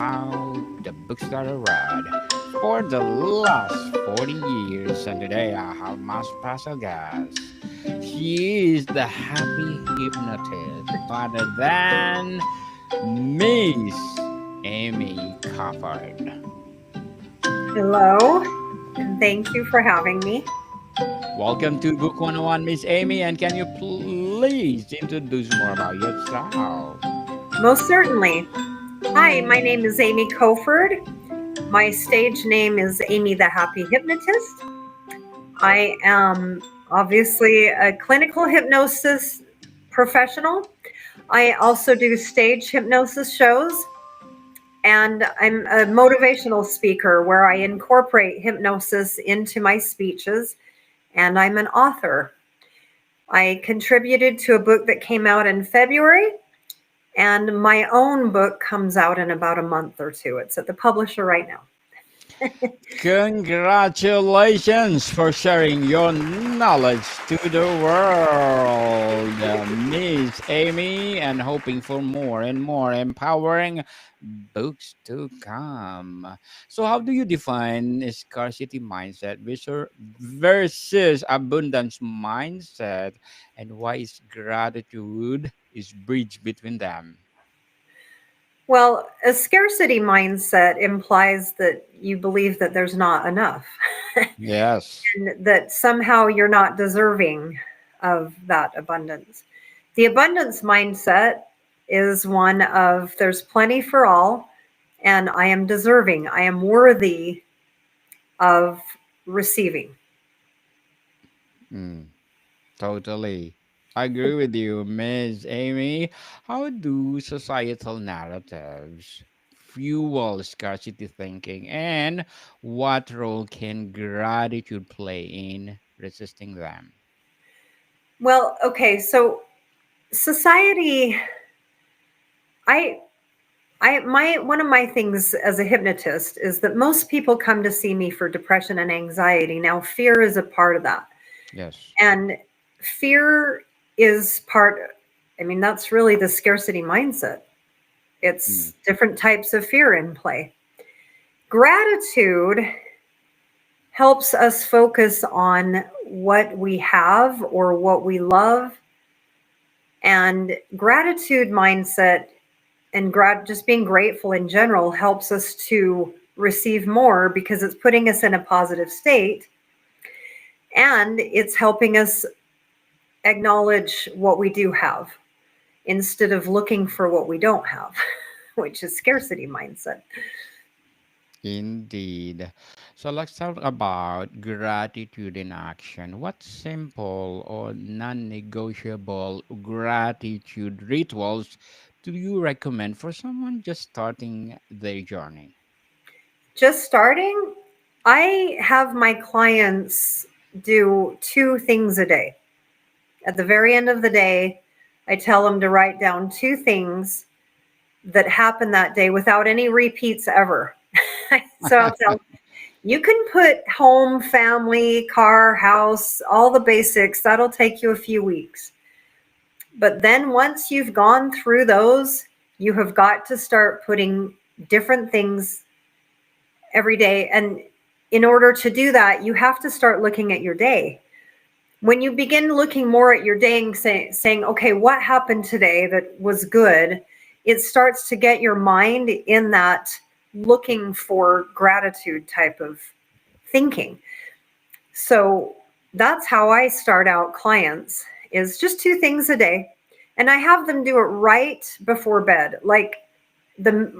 the bookstore ride for the last 40 years, and today I have my special guest. She is the happy hypnotist, other than Miss Amy Koford. Hello, and thank you for having me. Welcome to Book 101, Miss Amy, and can you please introduce more about yourself? Most certainly. Hi, my name is Amy Koford. My stage name is Amy the Happy Hypnotist. I am obviously a clinical hypnosis professional. I also do stage hypnosis shows, and I'm a motivational speaker where I incorporate hypnosis into my speeches, and I'm an author. I contributed to a book that came out in February. And my own book comes out in about a month or two. It's at the publisher right now. Congratulations for sharing your knowledge to the world, Miss Amy, and hoping for more and more empowering books to come. So, how do you define a scarcity mindset versus abundance mindset, and why is gratitude is bridge between them? Well, a scarcity mindset implies that you believe that there's not enough Yes. and that somehow you're not deserving of that abundance. The abundance mindset is one of there's plenty for all, and I am deserving, I am worthy of receiving. Mm. Totally. I agree with you, Ms. Amy. How do societal narratives fuel scarcity thinking, and what role can gratitude play in resisting them? Well, okay, so society, I my one of my things as a hypnotist is that most people come to see me for depression and anxiety. Now, fear is a part of that. Yes. And fear is part, I mean, that's really the scarcity mindset. Mm. It's different types of fear in play. Gratitude helps us focus on what we have or what we love. And gratitude mindset and just being grateful in general helps us to receive more because it's putting us in a positive state and it's helping us acknowledge what we do have instead of looking for what we don't have, which is scarcity mindset. Indeed. So let's talk about gratitude in action. What simple or non negotiable gratitude rituals do you recommend for someone just starting their journey? Just starting, I have my clients do two things a day. At the very end of the day, I tell them to write down two things that happened that day without any repeats ever. So I'll tell you can put home, family, car, house, all the basics. That'll take you a few weeks. But then once you've gone through those, you have got to start putting different things every day. And in order to do that, you have to start looking at your day. When you begin looking more at your day and saying, okay, what happened today that was good, it starts to get your mind in that looking for gratitude type of thinking. So that's how I start out clients is just two things a day. And I have them do it right before bed, like the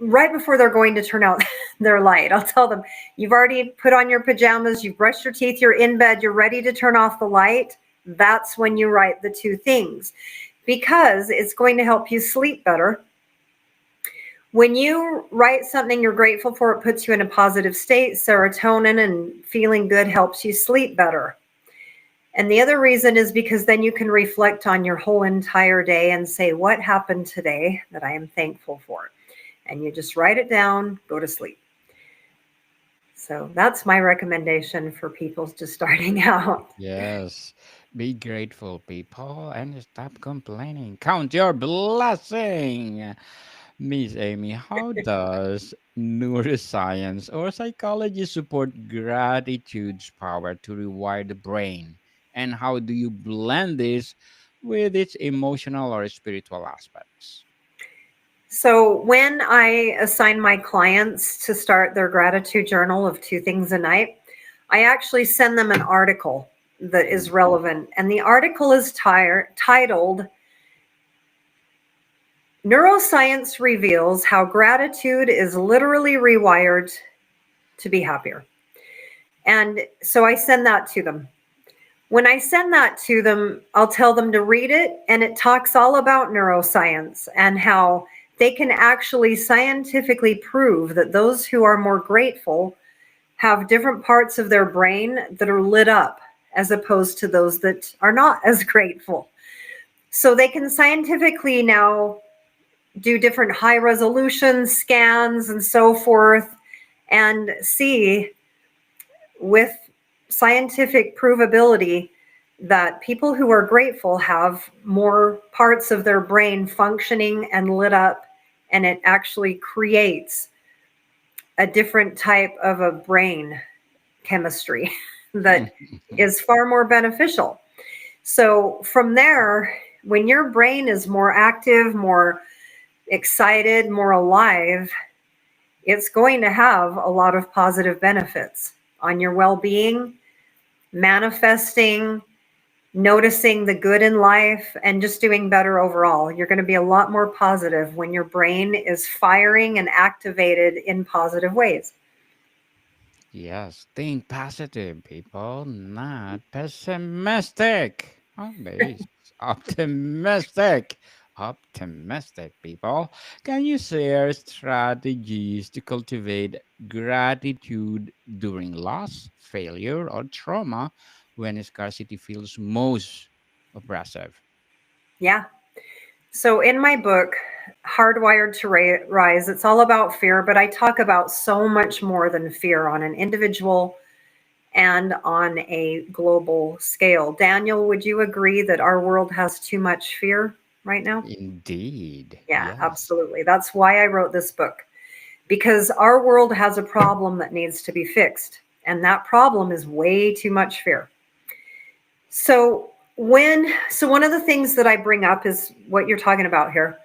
right before they're going to turn out their light. I'll tell them, you've already put on your pajamas, you've brushed your teeth, you're in bed, you're ready to turn off the light. That's when you write the two things because it's going to help you sleep better. When you write something you're grateful for, it puts you in a positive state. Serotonin and feeling good helps you sleep better. And the other reason is because then you can reflect on your whole entire day and say, what happened today that I am thankful for? And you just write it down, go to sleep. So that's my recommendation for people just starting out. Yes. Be grateful, people, and stop complaining. Count your blessing. Miss Amy, how does neuroscience or psychology support gratitude's power to rewire the brain? And how do you blend this with its emotional or spiritual aspects? So, when I assign my clients to start their gratitude journal of two things a night, I actually send them an article that is Mhm. relevant. And the article is titled Neuroscience Reveals How Gratitude is Literally Rewired to Be Happier. And so I send that to them. When I send that to them, I'll tell them to read it, and it talks all about neuroscience and how they can actually scientifically prove that those who are more grateful have different parts of their brain that are lit up as opposed to those that are not as grateful. So they can scientifically now do different high resolution scans and so forth and see with scientific provability that people who are grateful have more parts of their brain functioning and lit up, and it actually creates a different type of a brain chemistry that is far more beneficial. So from there, when your brain is more active, more excited, more alive, it's going to have a lot of positive benefits on your well-being, manifesting, noticing the good in life, and just doing better overall. You're going to be a lot more positive when your brain is firing and activated in positive ways. Yes, think positive, people, not pessimistic. Always optimistic. Optimistic, people. Can you share strategies to cultivate gratitude during loss, failure, or trauma when scarcity feels most oppressive? Yeah. So in my book, Hardwired to Rise, it's all about fear, but I talk about so much more than fear on an individual and on a global scale. Daniel, would you agree that our world has too much fear right now? Indeed. Yeah, Yes. absolutely. That's why I wrote this book, because our world has a problem that needs to be fixed. And that problem is way too much fear. So one of the things that I bring up is what you're talking about here,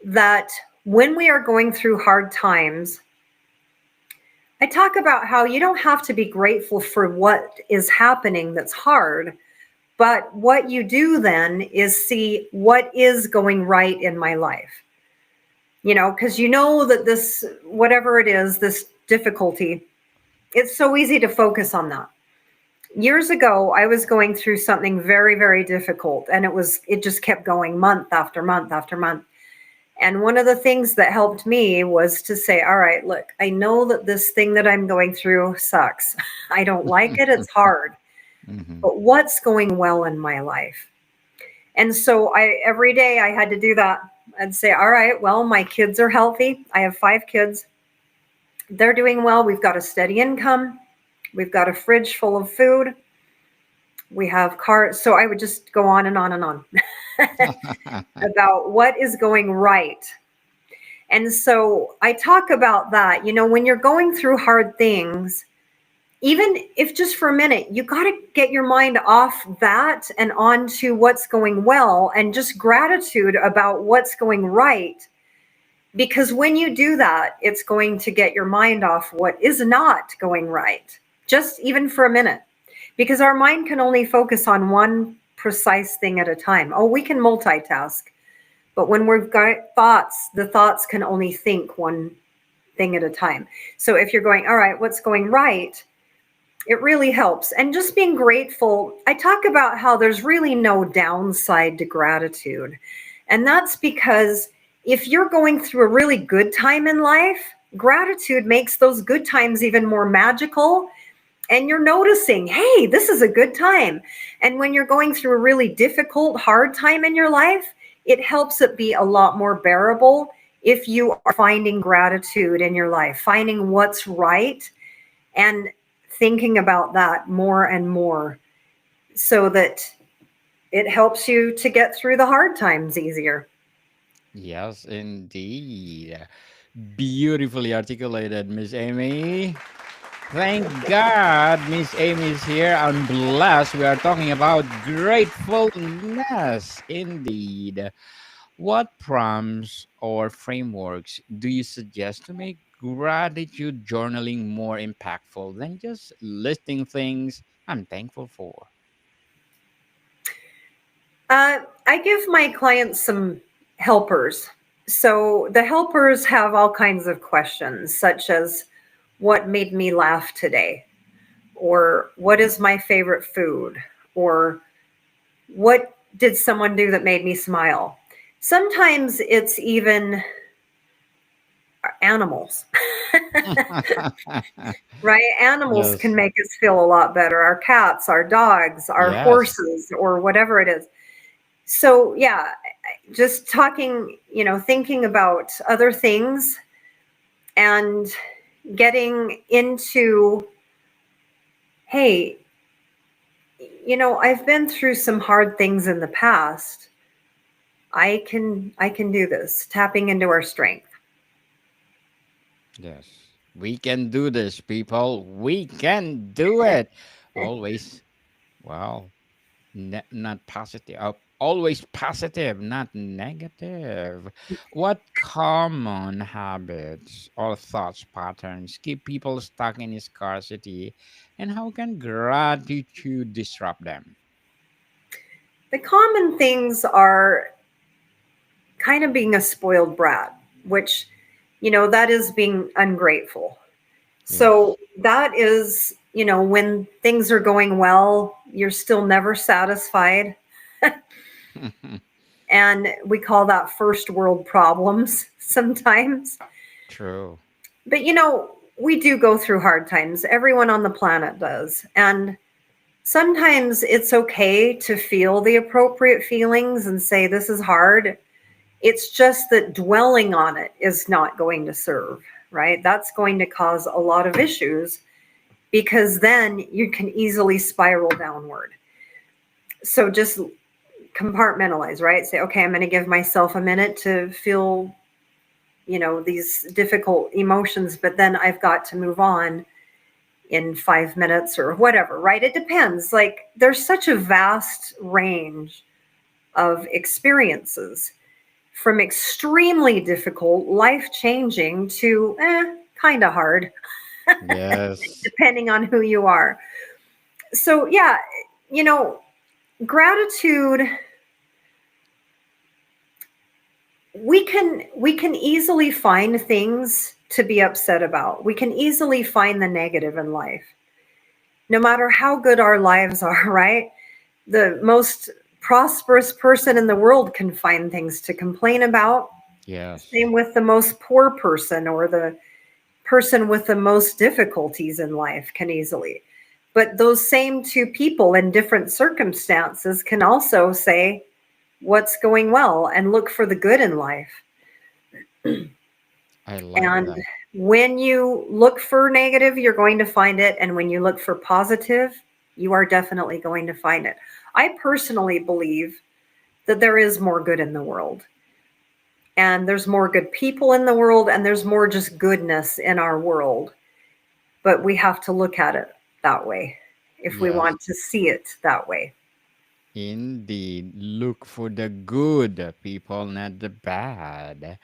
that when we are going through hard times, I talk about how you don't have to be grateful for what is happening that's hard, but what you do then is see what is going right in my life. Because you know that this, whatever it is, this difficulty, it's so easy to focus on that. Years ago, I was going through something very, very difficult, and it just kept going month after month after month. And one of the things that helped me was to say, all right, look, I know that this thing that I'm going through sucks. I don't like it. It's hard. Mhm. But what's going well in my life? And so every day I had to do that. I'd say, all right, well, my kids are healthy. I have 5 kids. They're doing well. We've got a steady income. We've got a fridge full of food. We have cars. So I would just go on and on and on about what is going right. And so I talk about that. When you're going through hard things, even if just for a minute, you got to get your mind off that and onto what's going well and just gratitude about what's going right. Because when you do that, it's going to get your mind off what is not going right, just even for a minute. Because our mind can only focus on one precise thing at a time. Oh, we can multitask. But when we've got thoughts, the thoughts can only think one thing at a time. So if you're going, all right, what's going right? It really helps. And just being grateful, I talk about how there's really no downside to gratitude. And that's because if you're going through a really good time in life, gratitude makes those good times even more magical. And you're noticing, hey, this is a good time. And when you're going through a really difficult, hard time in your life, it helps it be a lot more bearable if you are finding gratitude in your life, finding what's right and thinking about that more and more so that it helps you to get through the hard times easier. Yes, indeed. Beautifully articulated, Miss Amy. Thank God Miss Amy is here. I'm blessed. We are talking about gratefulness. Indeed. What prompts or frameworks do you suggest to make gratitude journaling more impactful than just listing things I'm thankful for? I give my clients some helpers. So the helpers have all kinds of questions, such as what made me laugh today? Or what is my favorite food? Or what did someone do that made me smile? Sometimes it's even animals, right? Animals can Yes. make us feel a lot better. Our cats, our dogs, our Yes. horses, or whatever it is. So, yeah, just talking, thinking about other things and getting into, hey, I've been through some hard things in the past. I can do this. Tapping into our strength. Yes. We can do this, people. We can do it. Always. Wow. Not positive. Always positive, not negative. What common habits or thoughts patterns keep people stuck in scarcity, and how can gratitude disrupt them? The common things are kind of being a spoiled brat, which, that is being ungrateful. Yes. So that is, when things are going well, you're still never satisfied. And we call that first world problems sometimes. True. But, we do go through hard times. Everyone on the planet does. And sometimes it's okay to feel the appropriate feelings and say, this is hard. It's just that dwelling on it is not going to serve, right? That's going to cause a lot of issues because then you can easily spiral downward. So just compartmentalize, right? Say, okay, I'm going to give myself a minute to feel, these difficult emotions, but then I've got to move on in 5 minutes or whatever, right? It depends. Like there's such a vast range of experiences from extremely difficult, life changing to kind of hard, Yes. depending on who you are. So, yeah, you know, gratitude, we can easily find things to be upset about. We can easily find the negative in life, no matter how good our lives are, right? The most prosperous person in the world can find things to complain about. Yes. Same with the most poor person or the person with the most difficulties in life can easily. But those same two people in different circumstances can also say what's going well and look for the good in life. I like And that. when you look for negative, you're going to find it. And when you look for positive, you are definitely going to find it. I personally believe that there is more good in the world. And there's more good people in the world, and there's more just goodness in our world. But we have to look at it that way if we Yes. want to see it that way. Indeed. Look for the good, people, not the bad.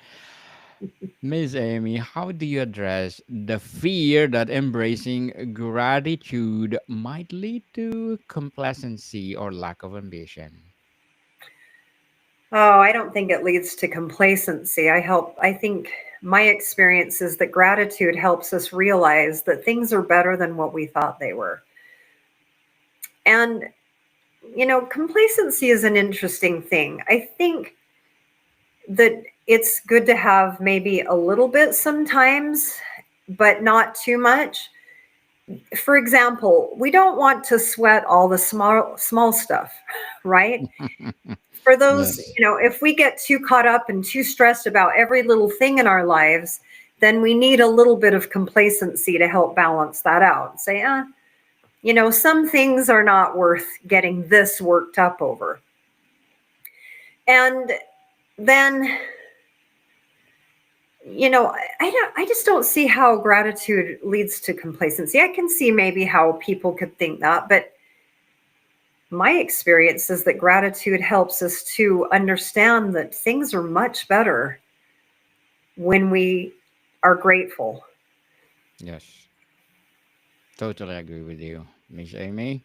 Miss Amy, how do you address the fear that embracing gratitude might lead to complacency or lack of ambition? Oh, I don't think it leads to complacency. I think my experience is that gratitude helps us realize that things are better than what we thought they were. And, complacency is an interesting thing. I think that it's good to have maybe a little bit sometimes, but not too much. For example, we don't want to sweat all the small stuff, right? For those, Yes. if we get too caught up and too stressed about every little thing in our lives, then we need a little bit of complacency to help balance that out. Say, some things are not worth getting this worked up over. And then I just don't see how gratitude leads to complacency. I can see maybe how people could think that, but my experience is that gratitude helps us to understand that things are much better when we are grateful. Yes, totally agree with you, Miss Amy.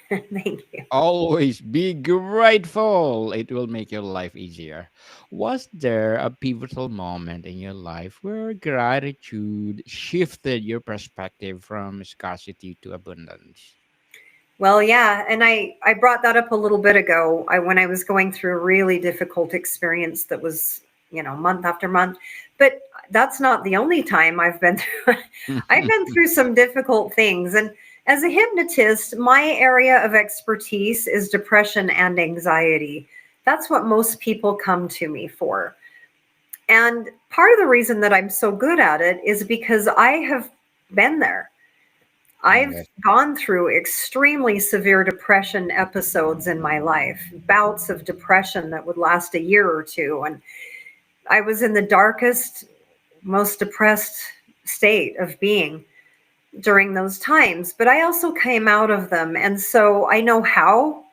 Thank you. Always be grateful. It will make your life easier. Was there a pivotal moment in your life where gratitude shifted your perspective from scarcity to abundance? Well, yeah, and I brought that up a little bit ago. When I was going through a really difficult experience that was, month after month. But that's not the only time I've been through. I've been through some difficult things, and as a hypnotist, my area of expertise is depression and anxiety. That's what most people come to me for. And part of the reason that I'm so good at it is because I have been there. I've Yes. gone through extremely severe depression episodes in my life, bouts of depression that would last a year or two. And I was in the darkest, most depressed state of being during those times, but I also came out of them. And so I know how.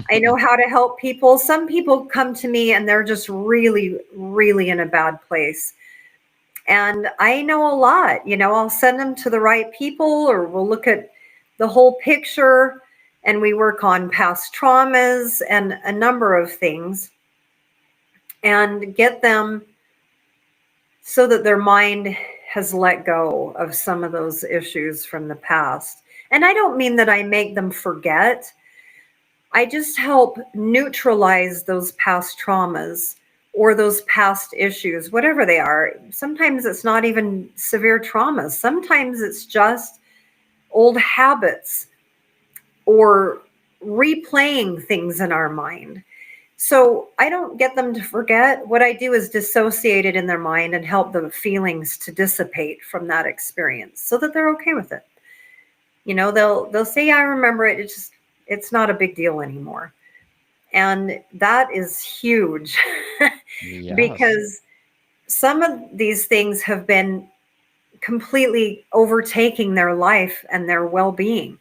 I know how to help people. Some people come to me and they're just really, really in a bad place. And I know a lot. I'll send them to the right people, or we'll look at the whole picture, and we work on past traumas and a number of things and get them so that their mind has let go of some of those issues from the past. And I don't mean that I make them forget, I just help neutralize those past traumas or those past issues, whatever they are. Sometimes it's not even severe traumas, sometimes it's just old habits or replaying things in our mind. So I don't get them to forget. What I do is dissociate it in their mind and help the feelings to dissipate from that experience so that they're okay with it. They'll say, "Yeah, I remember it. It's not a big deal anymore." And that is huge Yes. because some of these things have been completely overtaking their life and their well-being.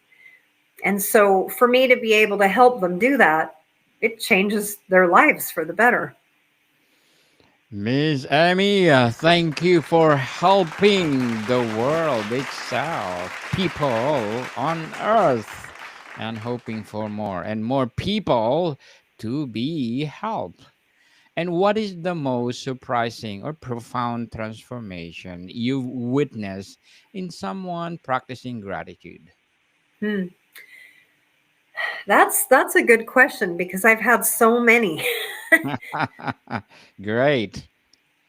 And so for me to be able to help them do that, it changes their lives for the better. Miss Amy, thank you for helping the world itself, people on earth, and hoping for more and more people to be helped. And what is the most surprising or profound transformation you've witnessed in someone practicing gratitude? Hmm. That's a good question because I've had so many. Great.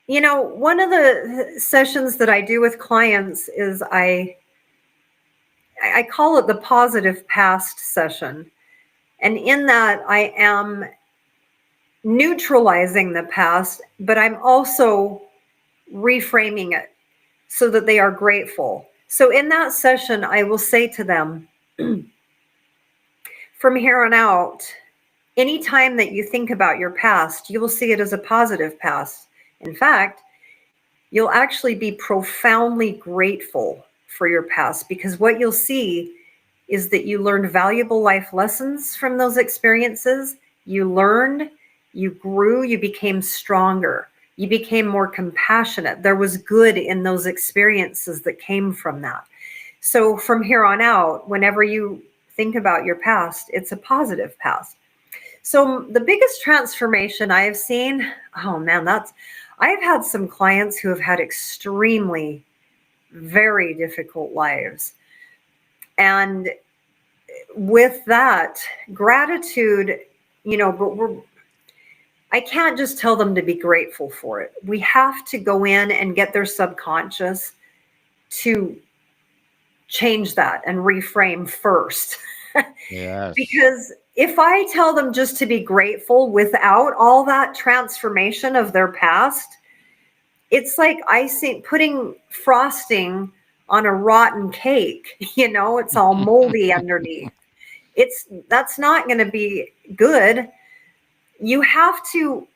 One of the sessions that I do with clients is I call it the positive past session. And in that I am neutralizing the past, but I'm also reframing it so that they are grateful. So in that session, I will say to them, from here on out, anytime that you think about your past, you will see it as a positive past. In fact, you'll actually be profoundly grateful for your past because what you'll see is that you learned valuable life lessons from those experiences. You learned, you grew, you became stronger, you became more compassionate. There was good in those experiences that came from that. So from here on out, whenever you think about your past, it's a positive past. So the biggest transformation I have seen, oh man, I've had some clients who have had extremely very difficult lives. And with that, gratitude, but I can't just tell them to be grateful for it. We have to go in and get their subconscious to change that and reframe first. Yes. Because if I tell them just to be grateful without all that transformation of their past, it's like icing, putting frosting on a rotten cake. It's all moldy underneath. That's not going to be good. You have to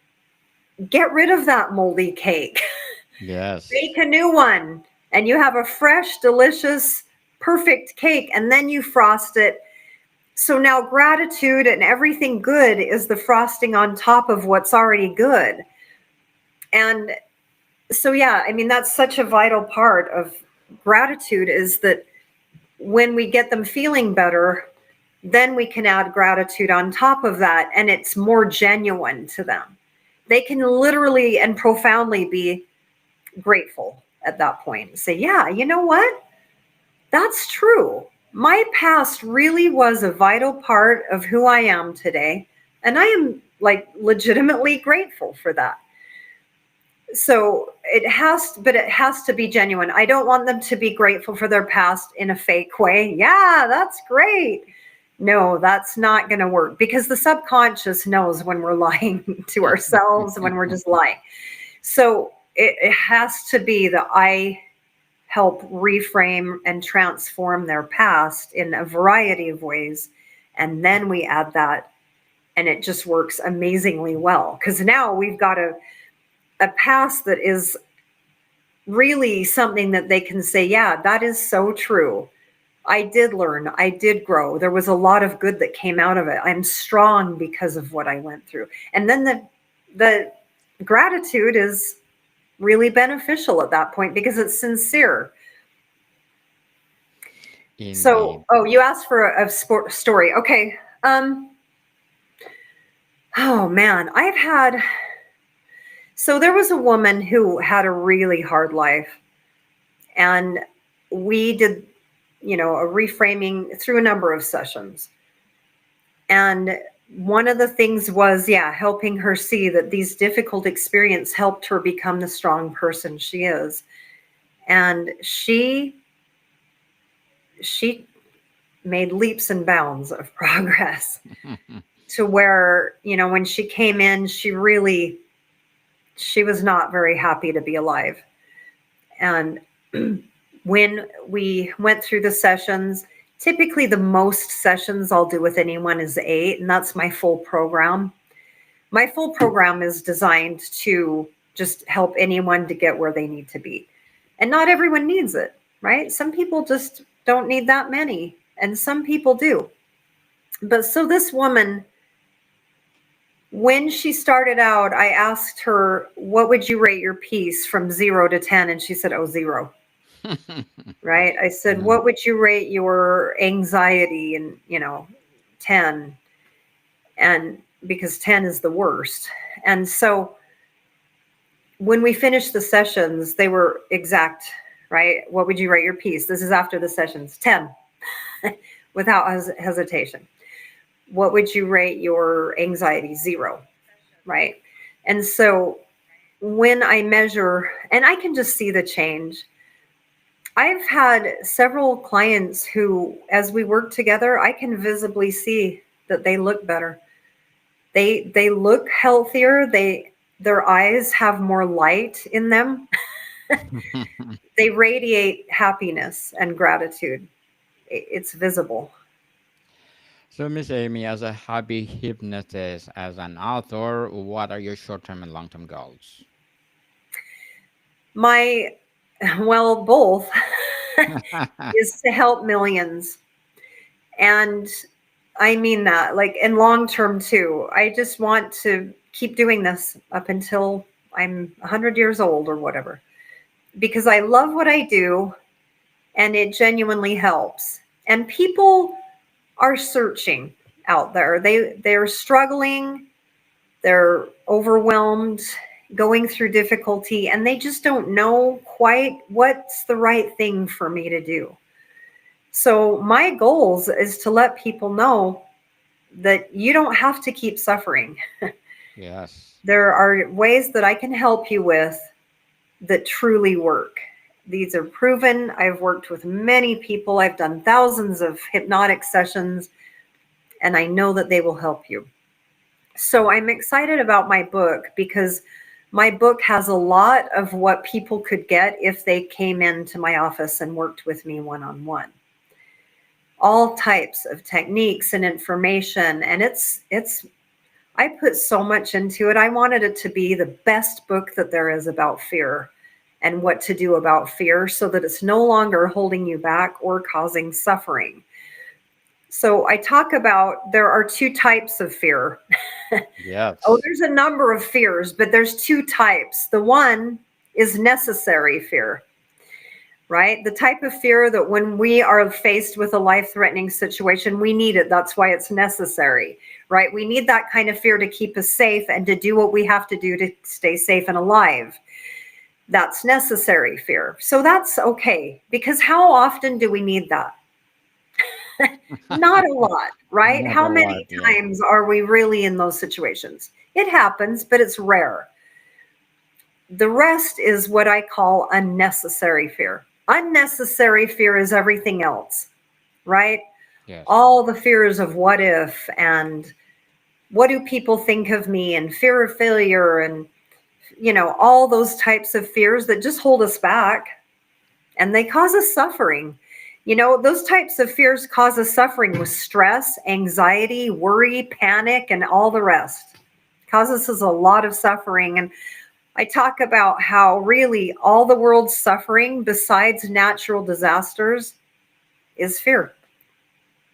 get rid of that moldy cake. Yes. Bake a new one, and you have a fresh, delicious, perfect cake, and then you frost it. So now gratitude and everything good is the frosting on top of what's already good. And so, yeah, I mean, that's such a vital part of gratitude is that when we get them feeling better, then we can add gratitude on top of that, and it's more genuine to them. They can literally and profoundly be grateful at that point. Say, yeah, you know what? That's true. My past really was a vital part of who I am today, and I am like legitimately grateful for that. So but it has to be genuine. I don't want them to be grateful for their past in a fake way. Yeah, that's great. No, that's not going to work because the subconscious knows when we're lying to ourselves, when we're just lying. So it has to be that I help reframe and transform their past in a variety of ways. And then we add that, and it just works amazingly well. Because now we've got a past that is really something that they can say, yeah, that is so true. I did learn, I did grow. There was a lot of good that came out of it. I'm strong because of what I went through. And then the gratitude is really beneficial at that point because it's sincere. So, Indeed. oh, you asked for a story. Okay. Oh man, so there was a woman who had a really hard life, and we did, a reframing through a number of sessions. And one of the things was, yeah, helping her see that these difficult experiences helped her become the strong person she is. And she made leaps and bounds of progress to where, when she came in, she was not very happy to be alive. And when we went through the sessions, typically the most sessions I'll do with anyone is 8, and that's my full program. My full program is designed to just help anyone to get where they need to be. And not everyone needs it, right? Some people just don't need that many, and some people do. But so this woman, when she started out, I asked her, what would you rate your piece from 0 to 10? And she said, oh, 0. Right? I said, Yeah. what would you rate your anxiety? And, 10. And because 10 is the worst. And so when we finished the sessions, they were exact, right? What would you rate your piece? This is after the sessions, 10, without hesitation. What would you rate your anxiety? 0, right? And so when I measure, and I can just see the change. I've had several clients who, as we work together, I can visibly see that they look better. They look healthier. Their eyes have more light in them. They radiate happiness and gratitude. It's visible. So, Miss Amy, as a hobby hypnotist, as an author, what are your short-term and long-term goals? My, well, both is to help millions. And I mean that, like, in long term too. I just want to keep doing this up until I'm 100 years old or whatever, because I love what I do and it genuinely helps. And people are searching out there. They're struggling, they're overwhelmed, going through difficulty, and they just don't know quite what's the right thing for me to do. So my goals is to let people know that you don't have to keep suffering. Yes. There are ways that I can help you with that truly work. These are proven. I've worked with many people. I've done thousands of hypnotic sessions, and I know that they will help you. So I'm excited about my book because my book has a lot of what people could get if they came into my office and worked with me one-on-one. All types of techniques and information, and it's I put so much into it. I wanted it to be the best book that there is about fear. and what to do about fear so that it's no longer holding you back or causing suffering. So I talk about there are two types of fear. Oh, Yes. there's a number of fears, but there's two types. The one is necessary fear, right? The type of fear that when we are faced with a life threatening situation, we need it. That's why it's necessary, right? We need that kind of fear to keep us safe and to do what we have to do to stay safe and alive. That's necessary fear. So that's okay, because how often do we need that? Not a lot, right? Not How a lot, many yeah. times are we really in those situations? It happens, but it's rare. The rest is what I call unnecessary fear. Unnecessary fear is everything else, right? Yes. All the fears of what if and what do people think of me and fear of failure and, all those types of fears that just hold us back and they cause us suffering. Those types of fears cause us suffering with stress, anxiety, worry, panic, and all the rest. Causes us a lot of suffering. And I talk about how really all the world's suffering besides natural disasters is fear.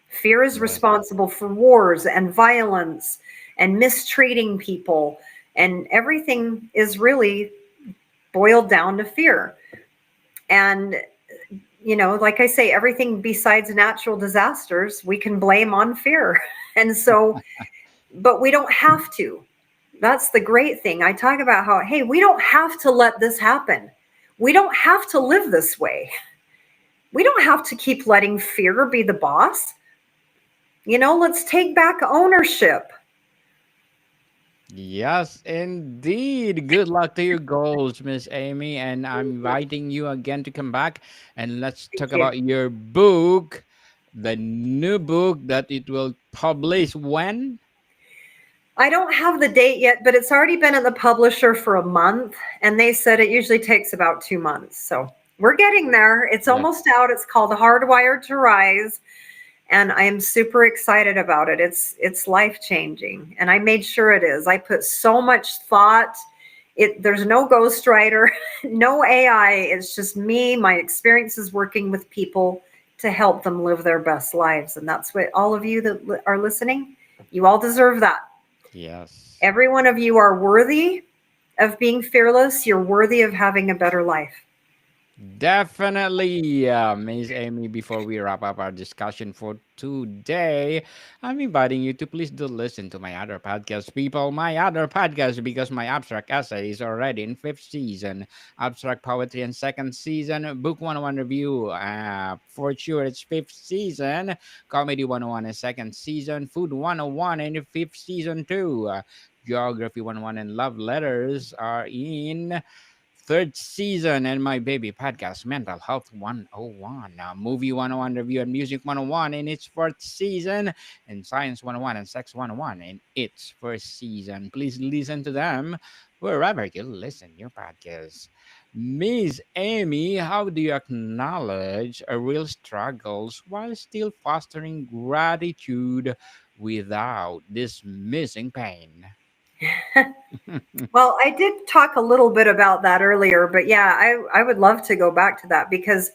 Fear is Yes. responsible for wars and violence and mistreating people. And everything is really boiled down to fear. And, like I say, everything besides natural disasters, we can blame on fear. And so, but we don't have to. That's the great thing. I talk about how, hey, we don't have to let this happen. We don't have to live this way. We don't have to keep letting fear be the boss. Let's take back ownership. Yes, indeed. Good luck to your goals, Miss Amy. And I'm inviting you again to come back and let's Thank talk you. about your book, the new book that it will publish when? I don't have the date yet, but it's already been at the publisher for a month, and they said it usually takes about 2 months. So we're getting there. It's almost Yes. out. It's called Hardwired to Rise, and I am super excited about it. It's life changing, and I made sure it is. I put so much thought. There's no ghostwriter, no AI. It's just me, my experiences working with people to help them live their best lives, and that's what all of you that are listening, you all deserve that. Yes. Every one of you are worthy of being fearless. You're worthy of having a better life. Definitely, Miss Amy. Before we wrap up our discussion for today, I'm inviting you to please do listen to my other podcast, people. My other podcast, because my abstract essay is already in fifth season, abstract poetry in second season, book 101 review. For sure, it's fifth season. Comedy 101 is second season. Food 101 in the fifth season too. Geography 101 and love letters are in third season, and my baby podcast Mental Health 101, movie 101 review and music 101 in its fourth season, and science 101 and sex 101 in its first season. Please listen to them wherever you listen your podcast. Miss Amy, how do you acknowledge a real struggles while still fostering gratitude without dismissing pain? Well, I did talk a little bit about that earlier, but yeah, I would love to go back to that because,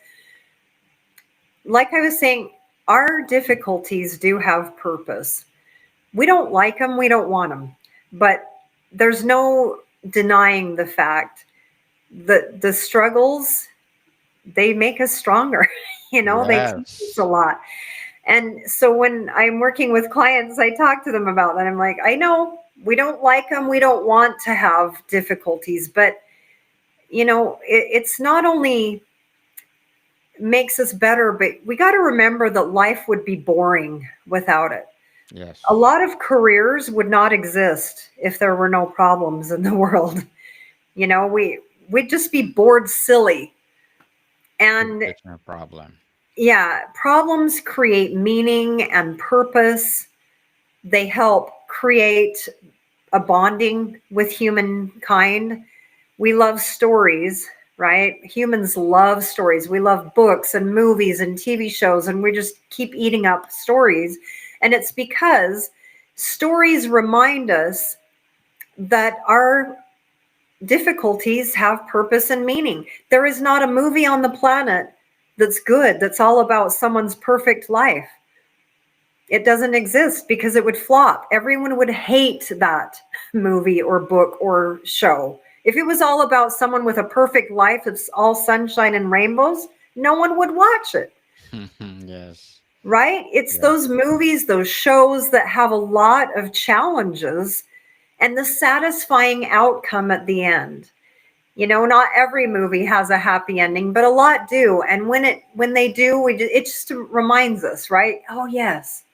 like I was saying, our difficulties do have purpose. We don't like them, we don't want them, but there's no denying the fact that the struggles, they make us stronger. They teach us a Yes. lot. And so when I'm working with clients, I talk to them about that. I'm like, I know we don't like them, we don't want to have difficulties, but it's not only makes us better, but we got to remember that life would be boring without it. A Yes. lot of careers would not exist if there were no problems in the world. We'd just be bored silly. And That's no problem. yeah, problems create meaning and purpose. They help create a bonding with humankind. We love stories, right? Humans love stories. We love books and movies and TV shows, and we just keep eating up stories. And it's because stories remind us that our difficulties have purpose and meaning. There is not a movie on the planet that's good, that's all about someone's perfect life. It doesn't exist because it would flop. Everyone would hate that movie or book or show. If it was all about someone with a perfect life, it's all sunshine and rainbows, no one would watch it, Yes. right? It's Yeah. those movies, those shows that have a lot of challenges and the satisfying outcome at the end. Not every movie has a happy ending, but a lot do. And when they do, it just reminds us, right? Oh yes,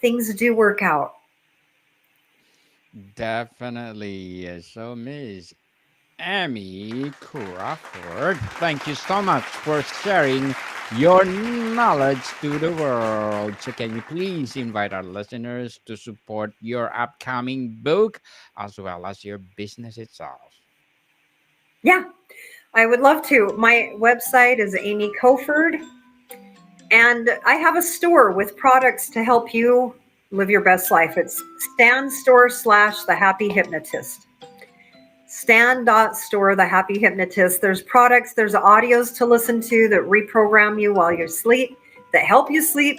things do work out. Definitely. So, Miss Amy Crawford, thank you so much for sharing your knowledge to the world. So, can you please invite our listeners to support your upcoming book as well as your business itself? Yeah, I would love to. My website is Amy Koford, and I have a store with products to help you live your best life. It's Stan Store slash The Happy Hypnotist. Stan.store, The Happy Hypnotist. There's products, there's audios to listen to that reprogram you while you sleep, that help you sleep.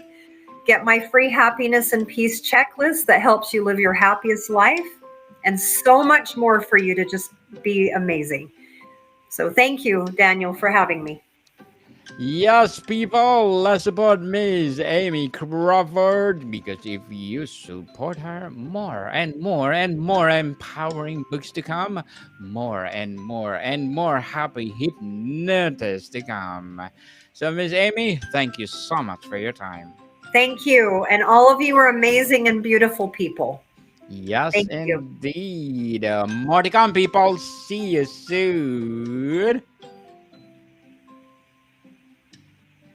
Get my free happiness and peace checklist that helps you live your happiest life, and so much more for you to just be amazing. So thank you, Daniel, for having me. Yes, people, let's support Miss Amy Crawford because if you support her, more and more and more empowering books to come, more and more and more happy hypnotists to come. So, Miss Amy, thank you so much for your time. Thank you. And all of you are amazing and beautiful people. Yes, Thank you. indeed. More to come, people. See you soon.